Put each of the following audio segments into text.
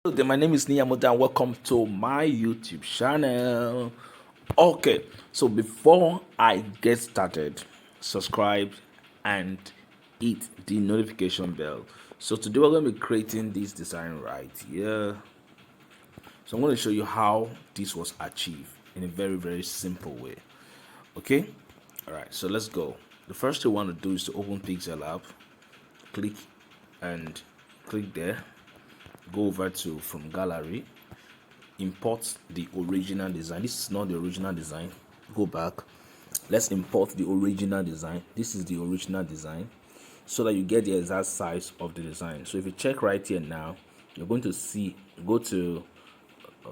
Hello there, my name is Niyamoda and welcome to my YouTube channel. Okay, so before I get started, subscribe and hit the notification bell. So today we're going to be creating this design right here. So I'm going to show you how this was achieved in a very simple way. Okay, all right, so let's go. The first thing you want to do is to open Pixellab, click and click there, go over to from gallery, import the original design. This is not the original design. Go back, let's import the original design. This is the original design, so that you get the exact size of the design. So if you check right here now, you're going to see, go to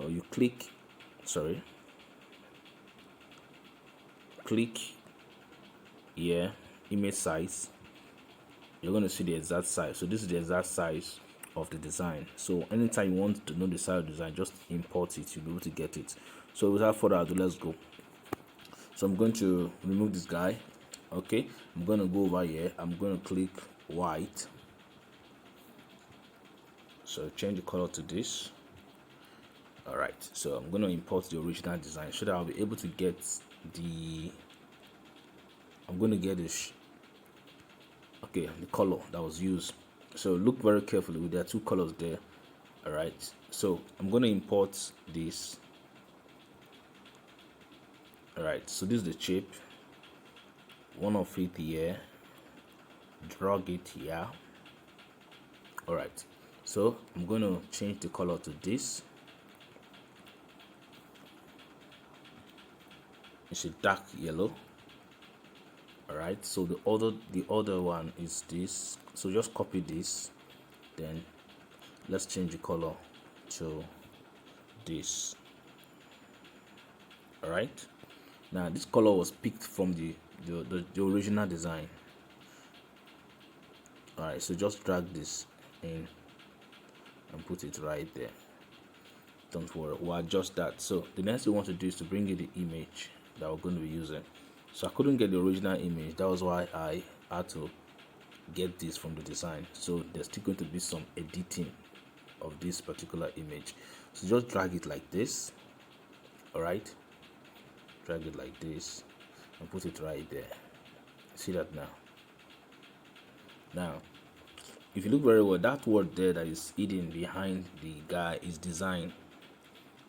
you click click here, image size. You're going to see the exact size. So this is the exact size of the design. So anytime you want to know the size of the design, just import it, you'll be able to get it. So without further ado, let's go. So I'm going to remove this guy. Okay, I'm going to go over here, I'm going to click white. So change the color to this. All right, so I'm going to import the original design so that I'll be able to get the the color that was used. So look very carefully, there are two colors there. All right, so I'm going to import this. All right, so this is the shape, one of it here, drag it here. All right, so I'm going to change the color to this. It's a dark yellow. All right, so the other one is this. So just copy this, then let's change the color to this. All right, now this color was picked from the original design. All right, so just drag this in and put it right there. Don't worry, we'll adjust that. So the next thing we want to do is to bring in the image that we're going to be using. So I couldn't get the original image, that was why I had to get this from the design. So there's still going to be some editing of this particular image. So just drag it like this. All right, drag it like this and put it right there. See that now? Now if you look very well, that word there that is hidden behind the guy is design.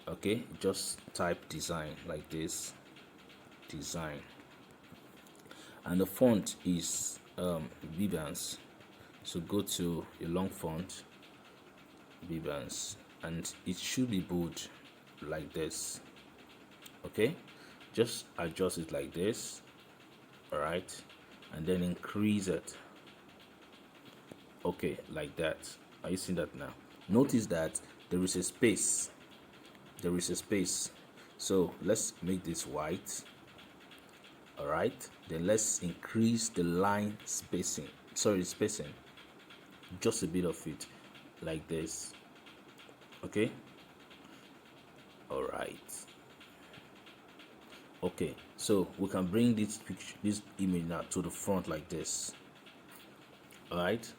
Okay, just type design like this, design, and the font is Bibans. So go to a long font, Bibans, and it should be bold like this. Okay, just adjust it like this. All right, and then increase it. Okay, like that. Are you seeing that now? Notice that there is a space. There is a space. So let's make this white. All right, then let's increase the line spacing, just a bit of it like this. Okay, all right. Okay, so we can bring this image now to the front like this. All right,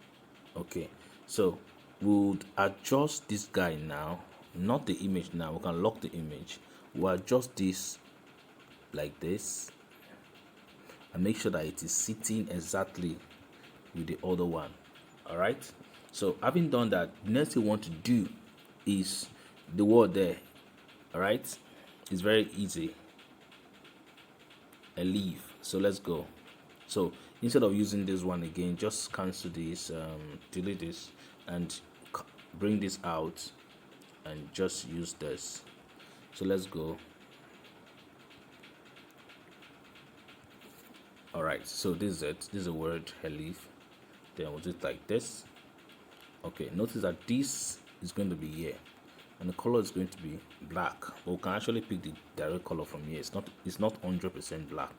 okay, so we'll adjust this guy now, not the image. Now we can lock the image. We'll adjust this like this and make sure that it is sitting exactly with the other one. All right, so having done that, the next thing we want to do is the word there. All right, it's very easy, a leaf. So let's go. So instead of using this one again, just cancel this, delete this, and bring this out and just use this. So let's go. All right, so this is it. This is a word, a leaf. Then we'll do it like this. Okay, notice that this is going to be here and the color is going to be black, but we can actually pick the direct color from here. It's not 100% black.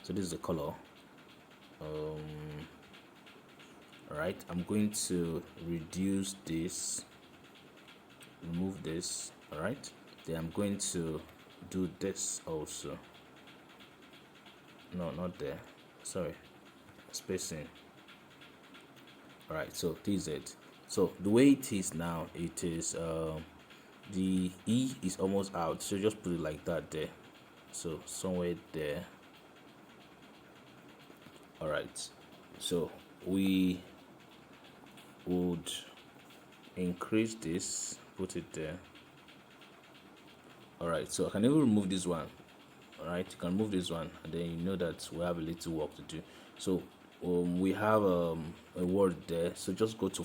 So this is the color. All right, I'm going to reduce this, remove this. All right, then I'm going to do this also. No, not there, sorry, spacing. All right, so this is it. So the way it is now, it is the E is almost out, so just put it like that there. So somewhere there. All right, so we would increase this, put it there. All right, so I can even remove this one. All right, you can remove this one, and then you know that we have a little work to do. So we have a word there, so just go to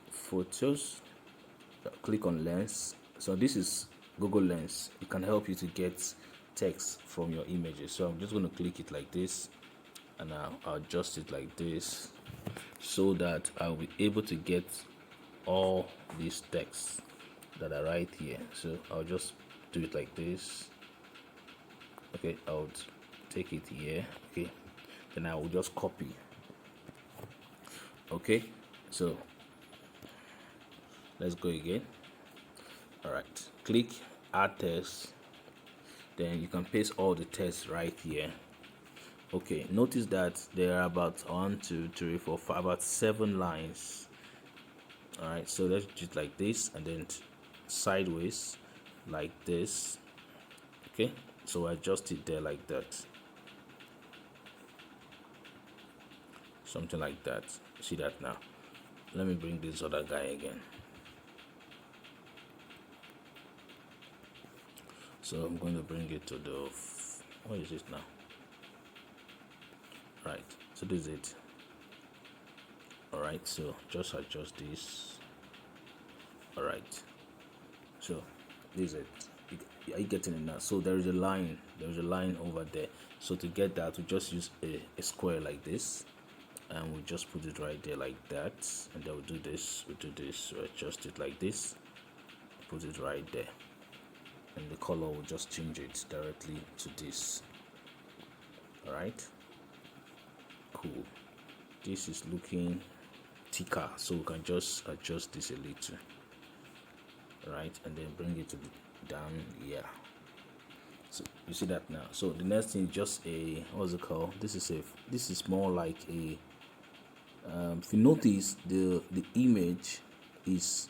photos, click on lens. So this is Google Lens. It can help you to get text from your images. So I'm just going to click it like this, and I'll adjust it like this, so that I'll be able to get all these texts that are right here. So I'll just do it like this. Okay, I'll take it here. Okay, then I will just copy. Okay, so let's go again. All right, click add text, then you can paste all the text right here. Okay, notice that there are about 1 2 3 4 5 about 7 lines. All right, so let's do it like this, and then sideways like this. Okay, so adjust it there like that, something like that. See that now? Let me bring this other guy again. So I'm going to bring it to the, what is it now? Right, so this is it. All right, so just adjust this. All right, so this is it. Are you getting it now? So there is a line over there. So to get that, we just use a square like this, and we just put it right there like that, and then we do this, we adjust it like this, put it right there, and the color will just change it directly to this. All right, cool. This is looking thicker, so we can just adjust this a little. Right, and then bring it to the down here. So you see that now. So the next thing is just a, what's it called? This is more like a if you notice, the image is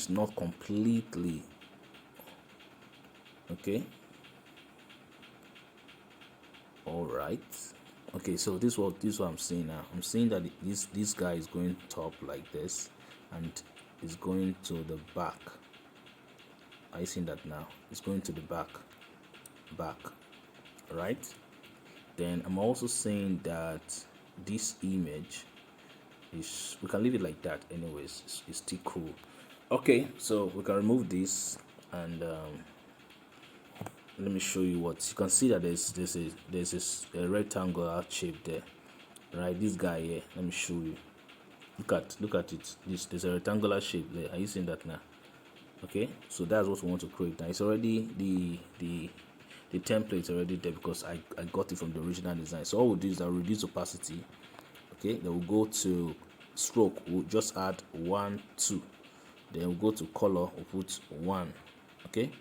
not completely okay. All right, okay, so this is what I'm seeing now. I'm seeing that this guy is going top like this, and is going to the back. Are you seeing that now? It's going to the back. Right, then I'm also saying that this image is, we can leave it like that anyways. It's still cool. Okay, so we can remove this, and let me show you what you can see. That there's a rectangular shape there, right? This guy here, let me show you. Look at it. There's a rectangular shape there. Are you seeing that now? Okay, so that's what we want to create now. It's already the template already there, because I got it from the original design. So all we'll do is I'll reduce opacity. Okay, then we'll go to stroke, we'll just add 1 2, then we'll go to color, we'll put 1. Okay,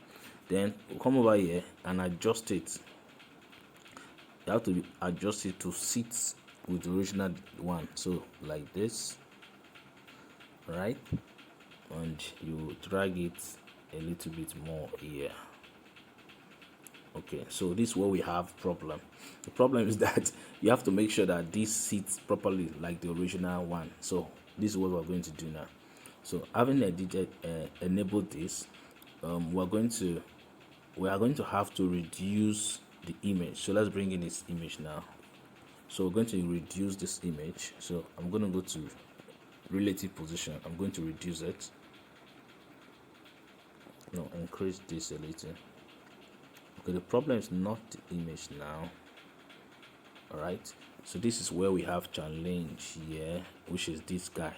then we'll come over here and adjust it. You have to adjust it to sit with the original one, so like this, right? And you drag it a little bit more here. Okay, so this is where we have problem. The problem is that you have to make sure that this sits properly like the original one. So this is what we're going to do now. So having enabled this, we are going to have to reduce the image. So let's bring in this image now. So we're going to reduce this image. So I'm going to go to relative position. I'm going to reduce it. No, increase this a little. Okay, the problem is not the image now. All right, so this is where we have challenge here, which is this guy.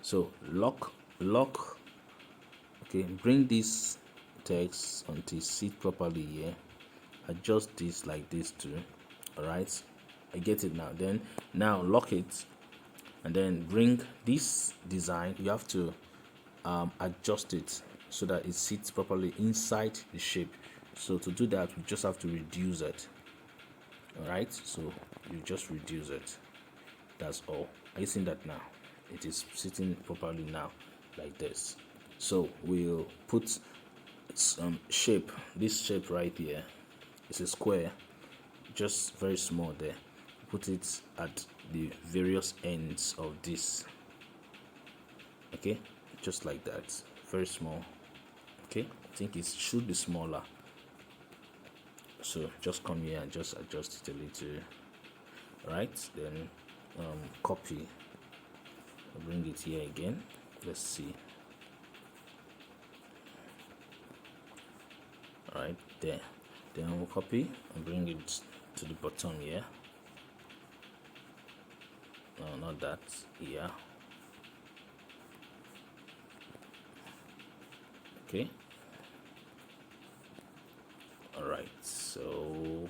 So lock. Okay, bring this text until it sits properly here. Adjust this like this too. All right, I get it now. Then now lock it, and then bring this design. You have to adjust it so that it sits properly inside the shape. So to do that, we just have to reduce it. All right, so you just reduce it. That's all. Are you seeing that now? it is sitting properly now, like this. So we'll put some shape. This shape right here is a square, just very small there. Put it at the various ends of this. Okay, just like that, very small. Okay, I think it should be smaller. So just come here and just adjust it a little. Right, then copy, bring it here again. Let's see. All right, there. Then we'll copy and bring it to the bottom here. No, not that. Here. Okay. All right, so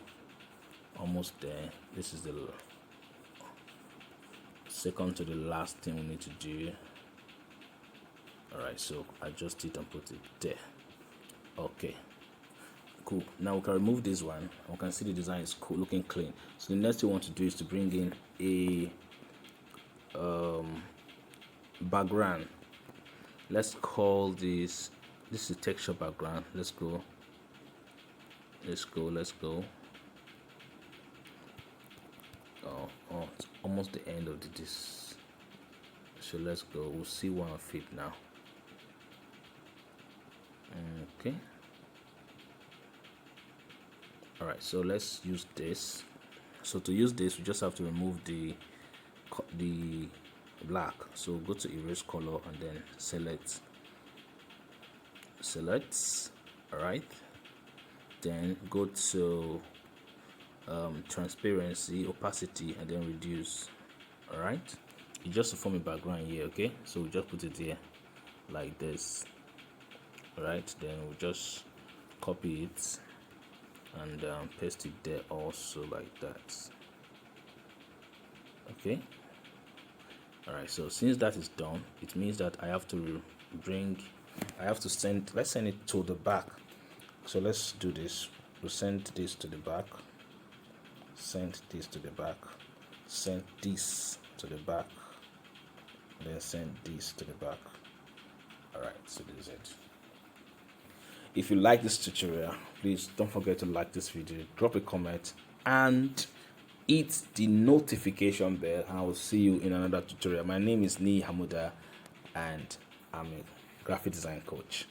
almost there. This is the second to the last thing we need to do. All right, so adjust it and put it there. Okay, cool. Now we can remove this one. We can see the design is cool, looking clean. So the next thing we want to do is to bring in a background. Let's call this is texture background. Let's go. Oh, it's almost the end of this. So let's go. We'll see one of it now. Okay. All right, so let's use this. So to use this, we just have to remove the black. So go to erase color and then select. All right, then go to transparency, opacity, and then reduce. All right, it's just to form a background here. Okay, so we just put it here like this. All right, then we'll just copy it and paste it there also like that. Okay. All right, so since that is done, it means that I have to send, let's send it to the back. So let's do this. We'll send this to the back, send this to the back, send this to the back, then send this to the back. All right, so this is it. If you like this tutorial, please don't forget to like this video, drop a comment, and hit the notification bell. I will see you in another tutorial. My name is Ni Hamuda, and I'm a graphic design coach.